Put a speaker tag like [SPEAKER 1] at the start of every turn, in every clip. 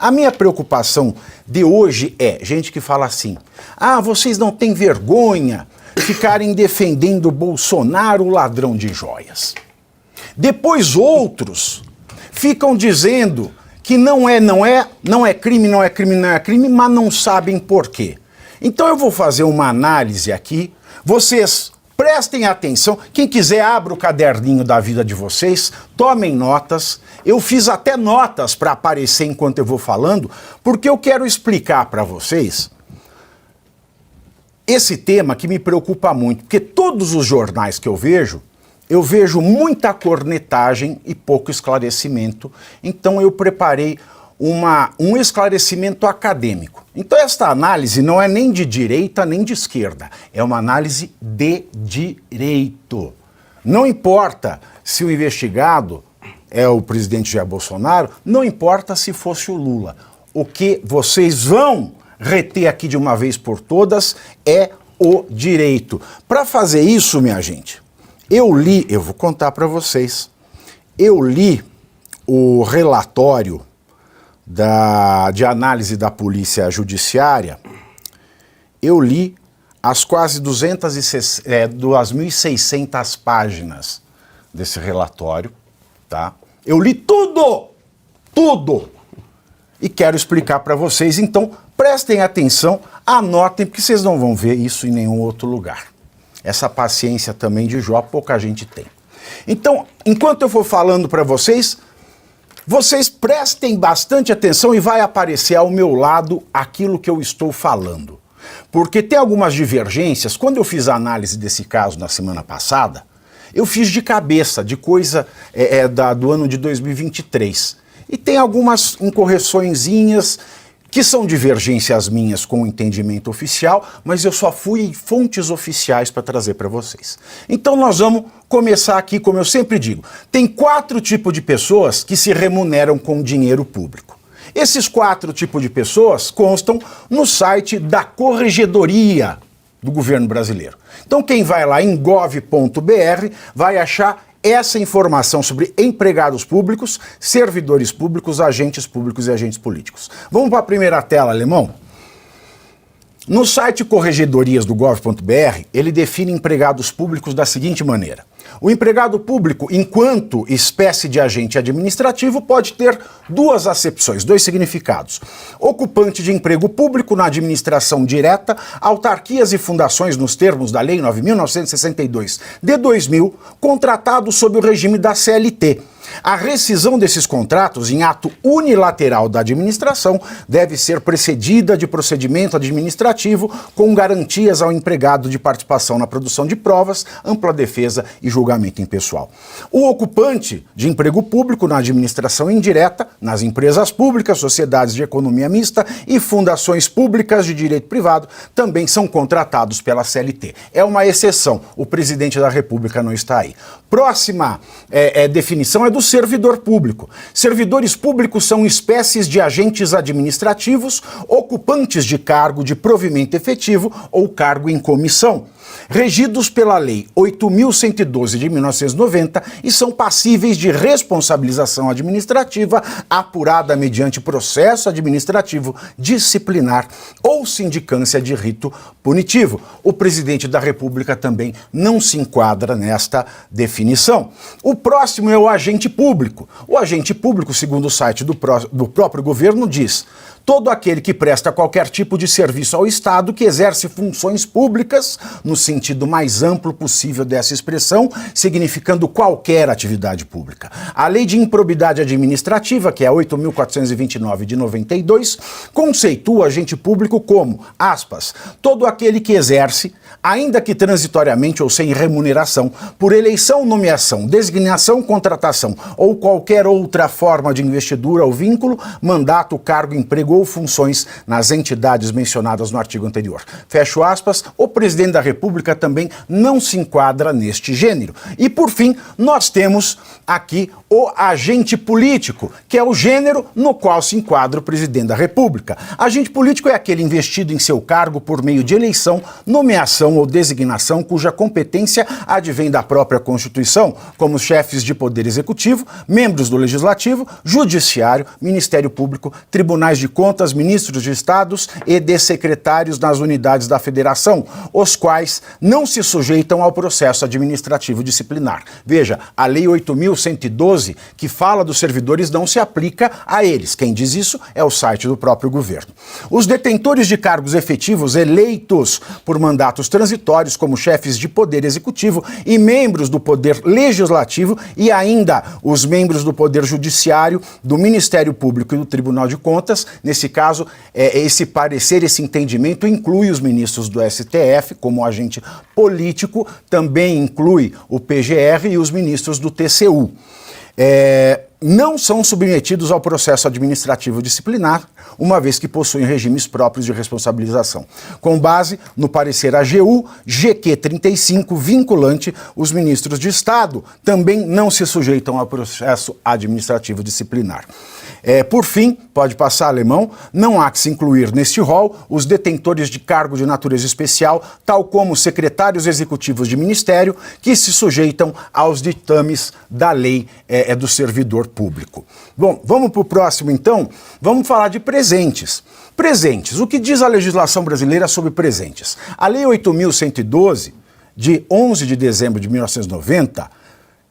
[SPEAKER 1] A minha preocupação de hoje é gente que fala assim: ah, vocês não têm vergonha de ficarem defendendo Bolsonaro, o ladrão de joias. Depois outros ficam dizendo que não é crime, mas não sabem por quê. Então eu vou fazer uma análise aqui, vocês prestem atenção, quem quiser abra o caderninho da vida de vocês, tomem notas, eu fiz até notas para aparecer enquanto eu vou falando, porque eu quero explicar para vocês esse tema que me preocupa muito, porque todos os jornais que eu vejo muita cornetagem e pouco esclarecimento, então eu preparei um esclarecimento acadêmico. Então esta análise não é nem de direita nem de esquerda, é uma análise de direito. Não importa se o investigado é o presidente Jair Bolsonaro, não importa se fosse o Lula. O que vocês vão reter aqui de uma vez por todas é o direito. Para fazer isso, minha gente, eu vou contar para vocês, eu li o relatório de análise da Polícia Judiciária, eu li as quase 2.600 páginas desse relatório, tá? Eu li tudo! E quero explicar para vocês, então prestem atenção, anotem, porque vocês não vão ver isso em nenhum outro lugar. Essa paciência também de Jó, pouca gente tem. Então, enquanto eu for falando para vocês prestem bastante atenção e vai aparecer ao meu lado aquilo que eu estou falando. Porque tem algumas divergências. Quando eu fiz a análise desse caso na semana passada, eu fiz de cabeça, de coisa do ano de 2023. E tem algumas incorreçõezinhas que são divergências minhas com o entendimento oficial, mas eu só fui em fontes oficiais para trazer para vocês. Então nós vamos começar aqui, como eu sempre digo, tem 4 tipos de pessoas que se remuneram com dinheiro público. Esses 4 tipos de pessoas constam no site da Corregedoria do governo brasileiro. Então quem vai lá em gov.br vai achar essa informação sobre empregados públicos, servidores públicos, agentes públicos e agentes políticos. Vamos para a primeira tela, Alemão? No site Corregedorias do gov.br, ele define empregados públicos da seguinte maneira: o empregado público, enquanto espécie de agente administrativo, pode ter 2 acepções, 2 significados. Ocupante de emprego público na administração direta, autarquias e fundações nos termos da Lei 9.962 de 2000, contratado sob o regime da CLT. A rescisão desses contratos em ato unilateral da administração deve ser precedida de procedimento administrativo com garantias ao empregado de participação na produção de provas, ampla defesa e julgamento impessoal. O ocupante de emprego público na administração indireta, nas empresas públicas, sociedades de economia mista e fundações públicas de direito privado também são contratados pela CLT. É uma exceção, o presidente da República não está aí. Próxima definição é do servidor público. Servidores públicos são espécies de agentes administrativos, ocupantes de cargo de provimento efetivo ou cargo em comissão, regidos pela Lei 8.112 de 1990 e são passíveis de responsabilização administrativa apurada mediante processo administrativo disciplinar ou sindicância de rito punitivo. O presidente da República também não se enquadra nesta definição. O próximo é o agente público. O agente público, segundo o site do próprio governo, diz: todo aquele que presta qualquer tipo de serviço ao Estado, que exerce funções públicas, no sentido mais amplo possível dessa expressão, significando qualquer atividade pública. A Lei de Improbidade Administrativa, que é a 8.429 de 92, conceitua agente público como, aspas, todo aquele que exerce, ainda que transitoriamente ou sem remuneração, por eleição, nomeação, designação, contratação ou qualquer outra forma de investidura ou vínculo, mandato, cargo, emprego ou funções nas entidades mencionadas no artigo anterior. Fecho aspas, o presidente da República também não se enquadra neste gênero. E por fim, nós temos aqui o agente político, que é o gênero no qual se enquadra o presidente da República. Agente político é aquele investido em seu cargo por meio de eleição, nomeação nomeação ou designação cuja competência advém da própria Constituição, como chefes de poder executivo, membros do Legislativo, Judiciário, Ministério Público, Tribunais de Contas, ministros de Estados e de secretários nas unidades da Federação, os quais não se sujeitam ao processo administrativo disciplinar. Veja, a Lei 8.112, que fala dos servidores, não se aplica a eles. Quem diz isso é o site do próprio governo. Os detentores de cargos efetivos eleitos por mandatos transitórios, como chefes de poder executivo e membros do poder legislativo, e ainda os membros do poder judiciário, do Ministério Público e do Tribunal de Contas. Nesse caso, esse parecer, esse entendimento inclui os ministros do STF como agente político, também inclui o PGR e os ministros do TCU. Não são submetidos ao processo administrativo disciplinar, uma vez que possuem regimes próprios de responsabilização. Com base no parecer AGU, GQ 35, vinculante, os ministros de Estado também não se sujeitam ao processo administrativo disciplinar. Por fim, pode passar, Alemão, não há que se incluir neste rol os detentores de cargo de natureza especial, tal como os secretários executivos de ministério, que se sujeitam aos ditames da lei do servidor público. Bom, vamos para o próximo, então. Vamos falar de presentes. Presentes. O que diz a legislação brasileira sobre presentes? A Lei 8.112, de 11 de dezembro de 1990,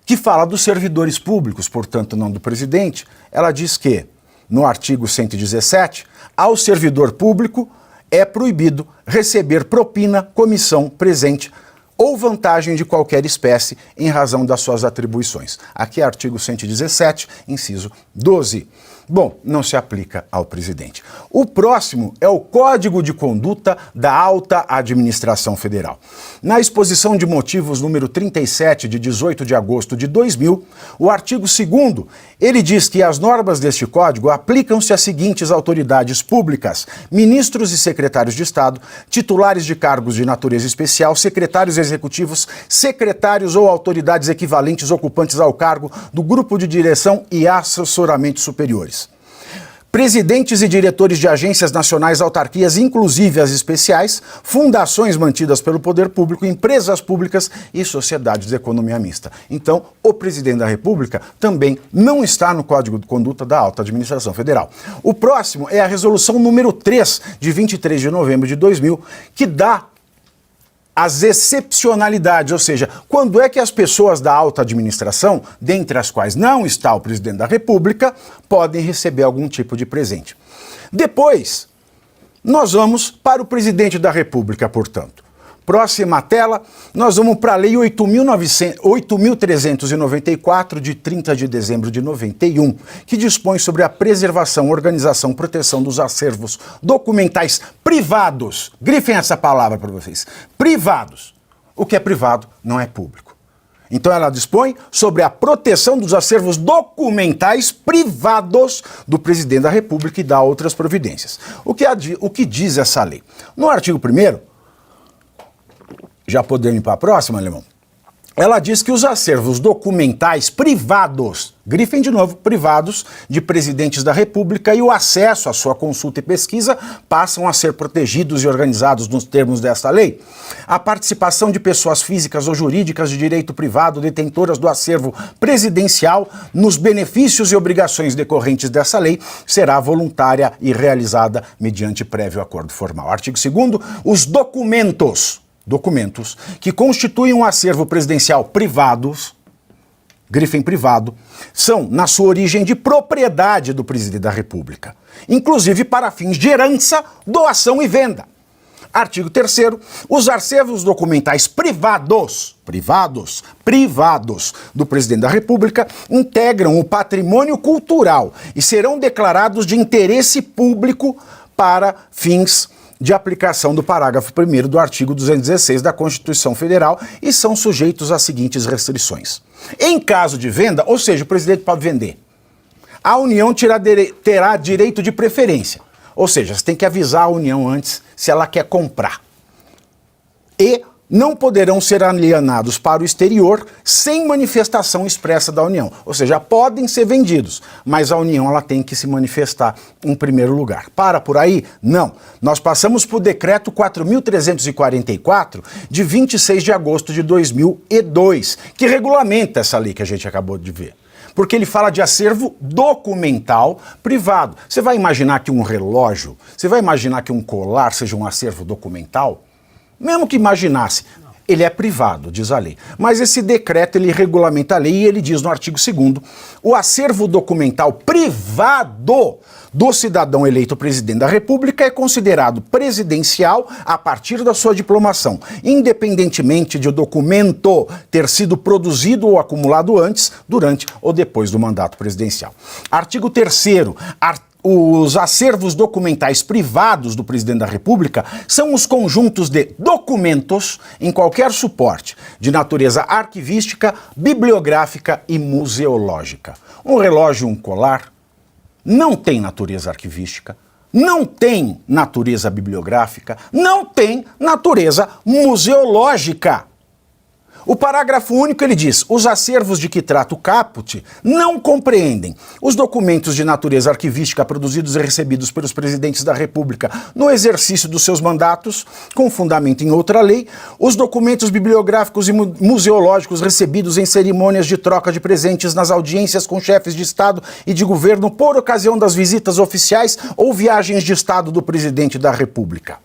[SPEAKER 1] que fala dos servidores públicos, portanto não do presidente, ela diz que, no artigo 117, ao servidor público é proibido receber propina, comissão, presente ou vantagem de qualquer espécie em razão das suas atribuições. Aqui é artigo 117, inciso 12. Bom, não se aplica ao presidente. O próximo é o Código de Conduta da Alta Administração Federal. Na exposição de motivos número 37, de 18 de agosto de 2000, o artigo 2º, ele diz que as normas deste código aplicam-se às seguintes autoridades públicas: ministros e secretários de Estado, titulares de cargos de natureza especial, secretários executivos, secretários ou autoridades equivalentes ocupantes ao cargo do grupo de direção e assessoramento superiores. Presidentes e diretores de agências nacionais, autarquias, inclusive as especiais, fundações mantidas pelo poder público, empresas públicas e sociedades de economia mista. Então, o presidente da República também não está no Código de Conduta da Alta Administração Federal. O próximo é a resolução número 3, de 23 de novembro de 2000, que dá as excepcionalidades, ou seja, quando é que as pessoas da alta administração, dentre as quais não está o presidente da República, podem receber algum tipo de presente. Depois, nós vamos para o presidente da República, portanto. Próxima tela, nós vamos para a Lei 8.394, de 30 de dezembro de 91, que dispõe sobre a preservação, organização, proteção dos acervos documentais privados. Grifem essa palavra para vocês. Privados. O que é privado não é público. Então ela dispõe sobre a proteção dos acervos documentais privados do presidente da República e dá outras providências. O que diz essa lei? No artigo 1º, já podemos ir para a próxima, Alemão? Ela diz que os acervos documentais privados, grifem de novo, privados, de presidentes da República e o acesso à sua consulta e pesquisa passam a ser protegidos e organizados nos termos desta lei. A participação de pessoas físicas ou jurídicas de direito privado detentoras do acervo presidencial nos benefícios e obrigações decorrentes dessa lei será voluntária e realizada mediante prévio acordo formal. Artigo 2º, os documentos que constituem um acervo presidencial privados, grifem privado, são, na sua origem, de propriedade do presidente da República, inclusive para fins de herança, doação e venda. Artigo 3º, os acervos documentais privados do presidente da República integram o patrimônio cultural e serão declarados de interesse público para fins de aplicação do parágrafo 1º do artigo 216 da Constituição Federal e são sujeitos às seguintes restrições. Em caso de venda, ou seja, o presidente pode vender, a União terá direito de preferência, ou seja, você tem que avisar a União antes se ela quer comprar. E não poderão ser alienados para o exterior sem manifestação expressa da União. Ou seja, podem ser vendidos, mas a União ela tem que se manifestar em primeiro lugar. Para por aí? Não. Nós passamos por decreto 4.344 de 26 de agosto de 2002, que regulamenta essa lei que a gente acabou de ver. Porque ele fala de acervo documental privado. Você vai imaginar que um relógio, você vai imaginar que um colar seja um acervo documental? Mesmo que imaginasse, ele é privado, diz a lei. Mas esse decreto, ele regulamenta a lei e ele diz no artigo 2º, o acervo documental privado do cidadão eleito presidente da República é considerado presidencial a partir da sua diplomação, independentemente de o documento ter sido produzido ou acumulado antes, durante ou depois do mandato presidencial. Artigo 3º, os acervos documentais privados do presidente da República são os conjuntos de documentos em qualquer suporte, de natureza arquivística, bibliográfica e museológica. Um relógio, um colar, não tem natureza arquivística, não tem natureza bibliográfica, não tem natureza museológica. O parágrafo único ele diz: os acervos de que trata o caput não compreendem os documentos de natureza arquivística produzidos e recebidos pelos presidentes da República no exercício dos seus mandatos, com fundamento em outra lei, os documentos bibliográficos e museológicos recebidos em cerimônias de troca de presentes nas audiências com chefes de Estado e de governo por ocasião das visitas oficiais ou viagens de Estado do presidente da República.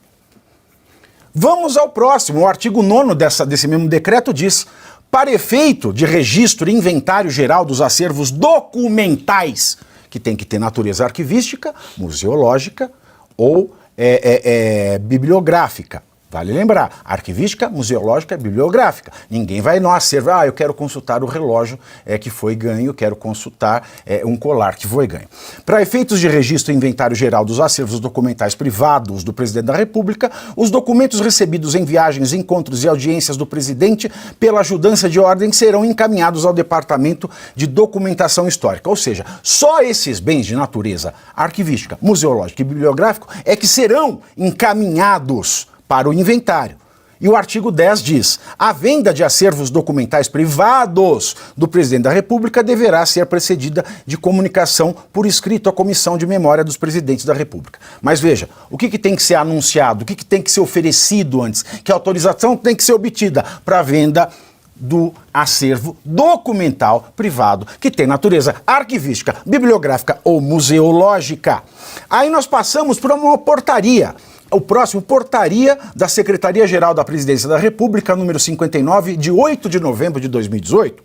[SPEAKER 1] Vamos ao próximo. O artigo 9º desse mesmo decreto diz: para efeito de registro e inventário geral dos acervos documentais, que tem que ter natureza arquivística, museológica ou bibliográfica. Vale lembrar, arquivística, museológica, bibliográfica. Ninguém vai no acervo, eu quero consultar o relógio que foi ganho, quero consultar um colar que foi ganho. Para efeitos de registro e inventário geral dos acervos documentais privados do presidente da República, os documentos recebidos em viagens, encontros e audiências do presidente pela ajudança de ordem serão encaminhados ao Departamento de Documentação Histórica. Ou seja, só esses bens de natureza arquivística, museológica e bibliográfico é que serão encaminhados para o inventário. E o artigo 10 diz: a venda de acervos documentais privados do presidente da República deverá ser precedida de comunicação por escrito à Comissão de Memória dos Presidentes da República. Mas veja, o que tem que ser anunciado, o que tem que ser oferecido antes? Que a autorização tem que ser obtida para a venda do acervo documental privado, que tem natureza arquivística, bibliográfica ou museológica. Aí nós passamos por uma portaria. O próximo, portaria da Secretaria-Geral da Presidência da República, número 59, de 8 de novembro de 2018,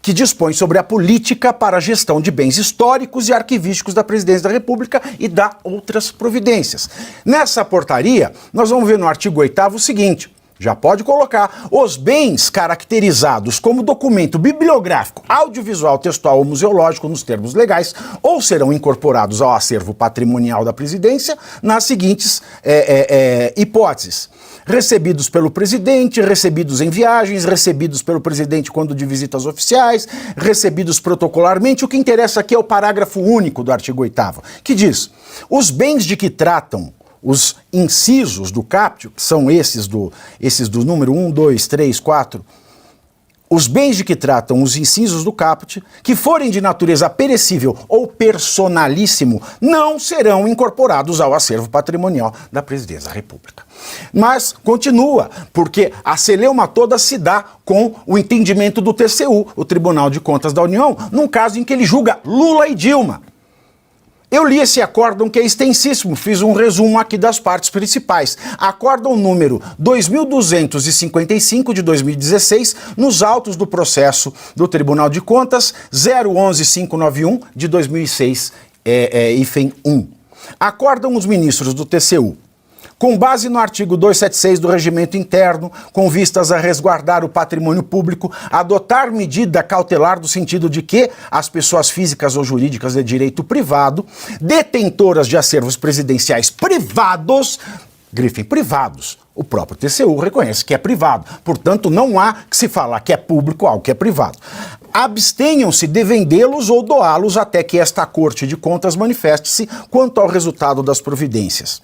[SPEAKER 1] que dispõe sobre a política para a gestão de bens históricos e arquivísticos da Presidência da República e dá outras providências. Nessa portaria, nós vamos ver no artigo 8º o seguinte: já pode colocar: os bens caracterizados como documento bibliográfico, audiovisual, textual ou museológico nos termos legais, ou serão incorporados ao acervo patrimonial da presidência nas seguintes hipóteses: recebidos pelo presidente, recebidos em viagens, recebidos pelo presidente quando de visitas oficiais, recebidos protocolarmente. O que interessa aqui é o parágrafo único do artigo 8º, que diz: os bens de que tratam os incisos do caput, que são esses do número 1, 2, 3, 4, os bens de que tratam os incisos do caput, que forem de natureza perecível ou personalíssimo, não serão incorporados ao acervo patrimonial da Presidência da República. Mas continua, porque a celeuma toda se dá com o entendimento do TCU, o Tribunal de Contas da União, num caso em que ele julga Lula e Dilma. Eu li esse acórdão que é extensíssimo, fiz um resumo aqui das partes principais. Acórdão número 2255 de 2016, nos autos do processo do Tribunal de Contas 011591 de 2006, hífen 1. Acórdão os ministros do TCU: com base no artigo 276 do Regimento Interno, com vistas a resguardar o patrimônio público, adotar medida cautelar no sentido de que as pessoas físicas ou jurídicas de direito privado, detentoras de acervos presidenciais privados, grifem privados, o próprio TCU reconhece que é privado, portanto não há que se falar que é público algo que é privado, abstenham-se de vendê-los ou doá-los até que esta Corte de Contas manifeste-se quanto ao resultado das providências.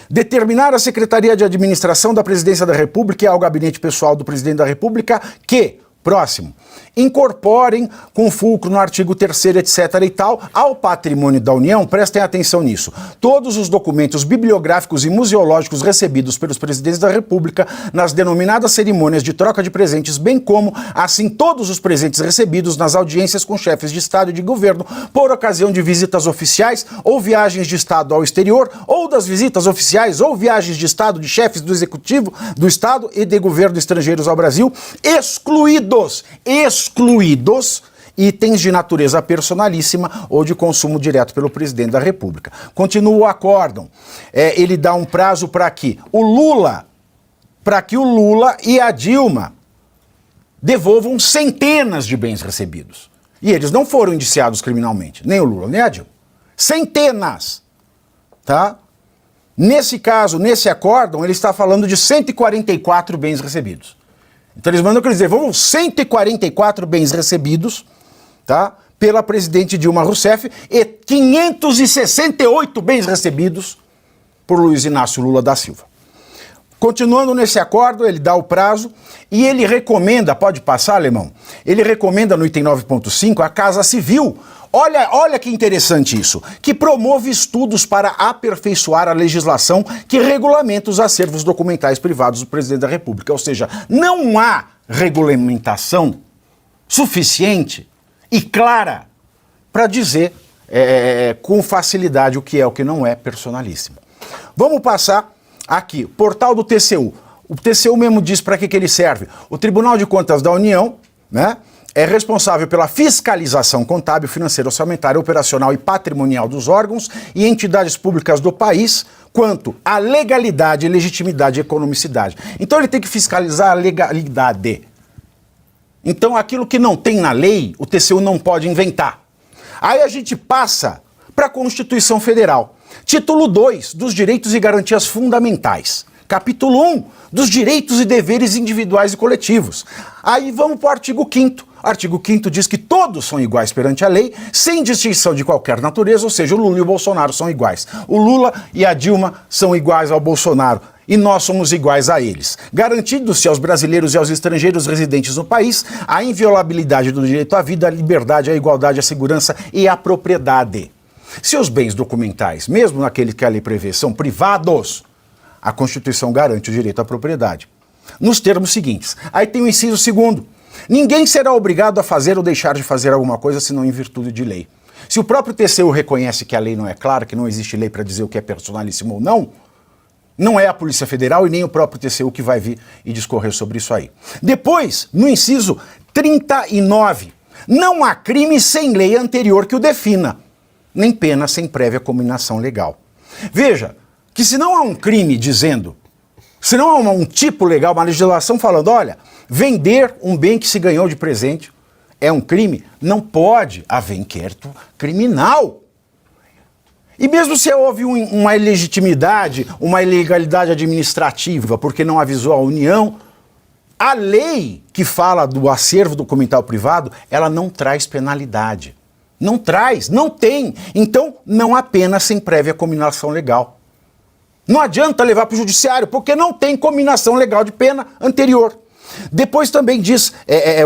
[SPEAKER 1] Determinar a Secretaria de Administração da Presidência da República e ao Gabinete Pessoal do Presidente da República que, próximo, incorporem com fulcro no artigo 3º, etc. e tal, ao patrimônio da União, prestem atenção nisso, todos os documentos bibliográficos e museológicos recebidos pelos presidentes da República nas denominadas cerimônias de troca de presentes, bem como, assim, todos os presentes recebidos nas audiências com chefes de Estado e de governo por ocasião de visitas oficiais ou viagens de Estado ao exterior, ou das visitas oficiais ou viagens de Estado de chefes do Executivo, do Estado e de governo estrangeiros ao Brasil, excluídos itens de natureza personalíssima ou de consumo direto pelo presidente da República. Continua o acórdão. Ele dá um prazo para que o Lula e a Dilma devolvam centenas de bens recebidos. E eles não foram indiciados criminalmente, nem o Lula, nem a Dilma. Centenas! Tá? Nesse caso, nesse acórdão, ele está falando de 144 bens recebidos. Então eles mandam que eles devolvam 144 bens recebidos, tá, pela presidente Dilma Rousseff e 568 bens recebidos por Luiz Inácio Lula da Silva. Continuando nesse acordo, ele dá o prazo e ele recomenda, pode passar, Alemão? Ele recomenda no item 9.5 a Casa Civil. Olha que interessante isso, que promove estudos para aperfeiçoar a legislação que regulamenta os acervos documentais privados do presidente da República. Ou seja, não há regulamentação suficiente e clara para dizer com facilidade o que é o que não é personalíssimo. Vamos passar aqui, portal do TCU. O TCU mesmo diz para que ele serve. O Tribunal de Contas da União, né, é responsável pela fiscalização contábil, financeira, orçamentária, operacional e patrimonial dos órgãos e entidades públicas do país quanto à legalidade, legitimidade e economicidade. Então ele tem que fiscalizar a legalidade. Então aquilo que não tem na lei, o TCU não pode inventar. Aí a gente passa para a Constituição Federal. Título 2 dos Direitos e Garantias Fundamentais. Capítulo 1 dos Direitos e Deveres Individuais e Coletivos. Aí vamos para o artigo 5º. Artigo 5º diz que todos são iguais perante a lei, sem distinção de qualquer natureza, ou seja, o Lula e o Bolsonaro são iguais. O Lula e a Dilma são iguais ao Bolsonaro e nós somos iguais a eles. Garantindo-se aos brasileiros e aos estrangeiros residentes no país a inviolabilidade do direito à vida, à liberdade, à igualdade, à segurança e à propriedade. Se os bens documentais, mesmo naqueles que a lei prevê, são privados, a Constituição garante o direito à propriedade. Nos termos seguintes. Aí tem o inciso 2º. Ninguém será obrigado a fazer ou deixar de fazer alguma coisa senão em virtude de lei. Se o próprio TCU reconhece que a lei não é clara, que não existe lei para dizer o que é personalíssimo ou não, não é a Polícia Federal e nem o próprio TCU que vai vir e discorrer sobre isso aí. Depois, no inciso 39, não há crime sem lei anterior que o defina, nem pena sem prévia cominação legal. Veja, que se não há um crime dizendo, se não há um tipo legal, uma legislação falando, olha, vender um bem que se ganhou de presente é um crime, não pode haver inquérito criminal. E mesmo se houve uma ilegitimidade, uma ilegalidade administrativa, porque não avisou a União, a lei que fala do acervo documental privado, ela não traz penalidade. Não traz, não tem. Então, não há pena sem prévia cominação legal. Não adianta levar para o judiciário, porque não tem cominação legal de pena anterior. Depois também diz,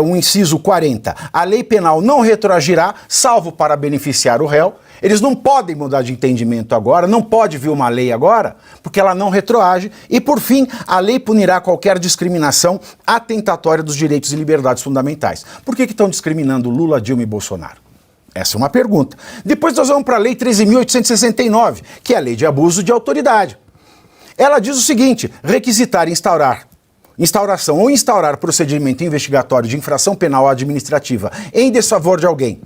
[SPEAKER 1] o inciso 40, a lei penal não retroagirá, salvo para beneficiar o réu. Eles não podem mudar de entendimento agora, não pode vir uma lei agora, porque ela não retroage. E, por fim, a lei punirá qualquer discriminação atentatória dos direitos e liberdades fundamentais. Por que estão discriminando Lula, Dilma e Bolsonaro? Essa é uma pergunta. Depois nós vamos para a Lei 13.869, que é a Lei de Abuso de Autoridade. Ela diz o seguinte, requisitar, instauração ou instaurar procedimento investigatório de infração penal ou administrativa em desfavor de alguém,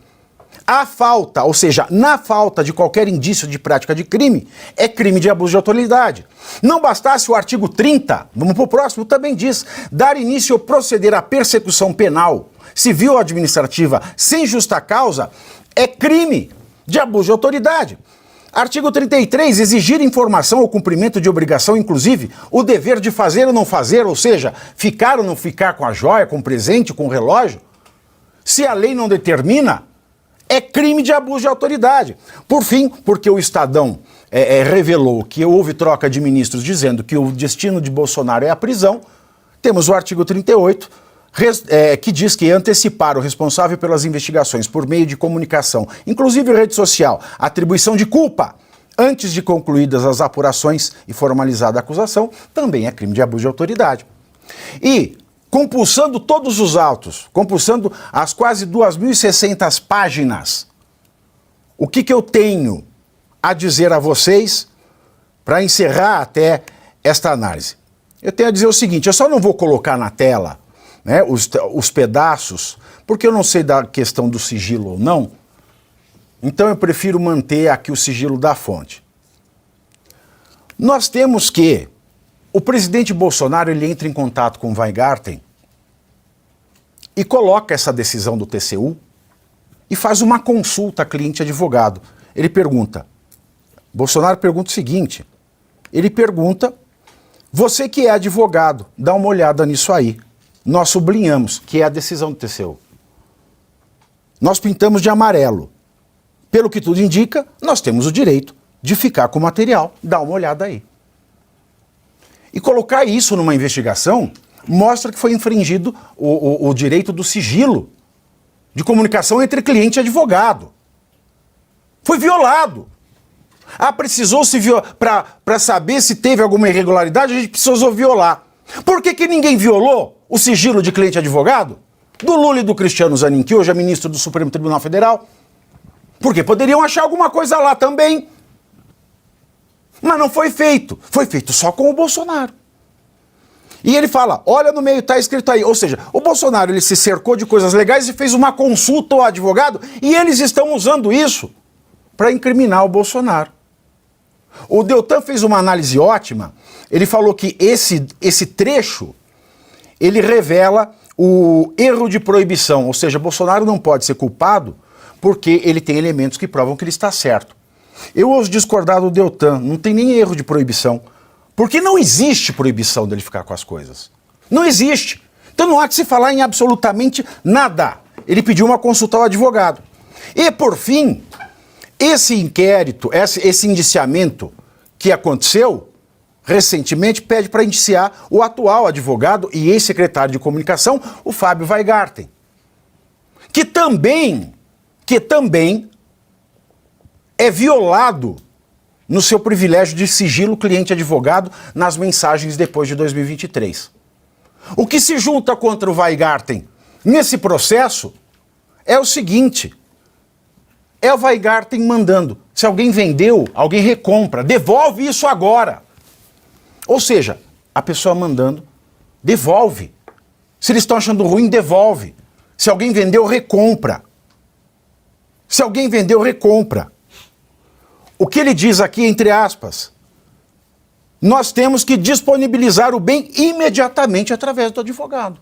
[SPEAKER 1] a falta, ou seja, na falta de qualquer indício de prática de crime, é crime de abuso de autoridade. Não bastasse o artigo 30, vamos para o próximo, também diz, dar início ou proceder à persecução penal, civil ou administrativa, sem justa causa, é crime de abuso de autoridade. Artigo 33, exigir informação ou cumprimento de obrigação, inclusive o dever de fazer ou não fazer, ou seja, ficar ou não ficar com a joia, com o presente, com o relógio, se a lei não determina, é crime de abuso de autoridade. Por fim, porque o Estadão revelou que houve troca de ministros dizendo que o destino de Bolsonaro é a prisão, temos o artigo 38, que diz que antecipar o responsável pelas investigações por meio de comunicação, inclusive rede social, atribuição de culpa, antes de concluídas as apurações e formalizada a acusação, também é crime de abuso de autoridade. E, compulsando todos os autos, compulsando as quase 2.600 páginas, o que eu tenho a dizer a vocês para encerrar até esta análise? Eu tenho a dizer o seguinte, eu só não vou colocar na tela, né, os pedaços, porque eu não sei da questão do sigilo ou não, então eu prefiro manter aqui o sigilo da fonte. Nós temos que o presidente Bolsonaro ele entra em contato com o Weingarten e coloca essa decisão do TCU e faz uma consulta a cliente-advogado. Ele pergunta, Bolsonaro pergunta o seguinte, ele pergunta, você que é advogado, dá uma olhada nisso aí. Nós sublinhamos que é a decisão do TCU. Nós pintamos de amarelo. Pelo que tudo indica, nós temos o direito de ficar com o material. Dá uma olhada aí. E colocar isso numa investigação mostra que foi infringido o direito do sigilo de comunicação entre cliente e advogado. Foi violado. Precisou se para saber se teve alguma irregularidade, a gente precisou violar. Por que ninguém violou o sigilo de cliente e advogado? Do Lula e do Cristiano Zanin, que hoje é ministro do Supremo Tribunal Federal. Porque poderiam achar alguma coisa lá também. Mas não foi feito. Foi feito só com o Bolsonaro. E ele fala, olha no meio, está escrito aí. Ou seja, o Bolsonaro ele se cercou de coisas legais e fez uma consulta ao advogado e eles estão usando isso para incriminar o Bolsonaro. O Deltan fez uma análise ótima. Ele falou que esse trecho, ele revela o erro de proibição. Ou seja, Bolsonaro não pode ser culpado porque ele tem elementos que provam que ele está certo. Eu ouso discordar do Deltan, não tem nem erro de proibição. Porque não existe proibição dele ficar com as coisas. Não existe. Então não há que se falar em absolutamente nada. Ele pediu uma consulta ao advogado. E, por fim, esse inquérito, esse indiciamento que aconteceu recentemente, pede para indiciar o atual advogado e ex-secretário de comunicação, o Fábio Weingarten, que também é violado no seu privilégio de sigilo cliente-advogado nas mensagens depois de 2023. O que se junta contra o Weingarten nesse processo é o seguinte, é o Weingarten mandando, se alguém vendeu, alguém recompra, devolve isso agora. Ou seja, a pessoa mandando, devolve. Se eles estão achando ruim, devolve. Se alguém vendeu, recompra. Se alguém vendeu, recompra. O que ele diz aqui, entre aspas, nós temos que disponibilizar o bem imediatamente através do advogado.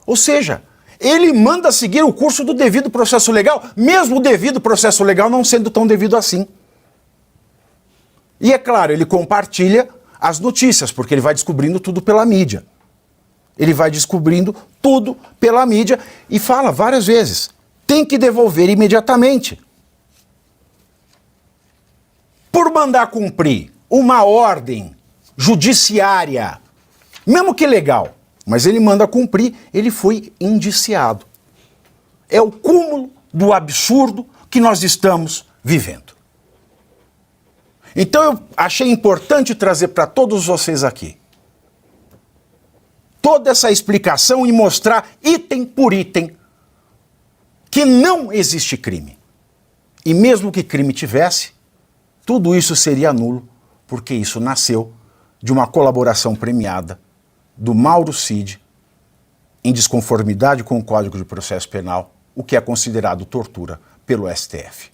[SPEAKER 1] Ou seja, ele manda seguir o curso do devido processo legal, mesmo o devido processo legal não sendo tão devido assim. E é claro, ele compartilha as notícias, porque ele vai descobrindo tudo pela mídia. Ele vai descobrindo tudo pela mídia e fala várias vezes, tem que devolver imediatamente. Por mandar cumprir uma ordem judiciária, mesmo que legal, mas ele manda cumprir, ele foi indiciado. É o cúmulo do absurdo que nós estamos vivendo. Então eu achei importante trazer para todos vocês aqui toda essa explicação e mostrar item por item que não existe crime. E mesmo que crime tivesse, tudo isso seria nulo, porque isso nasceu de uma colaboração premiada do Mauro Cid em desconformidade com o Código de Processo Penal, o que é considerado tortura pelo STF.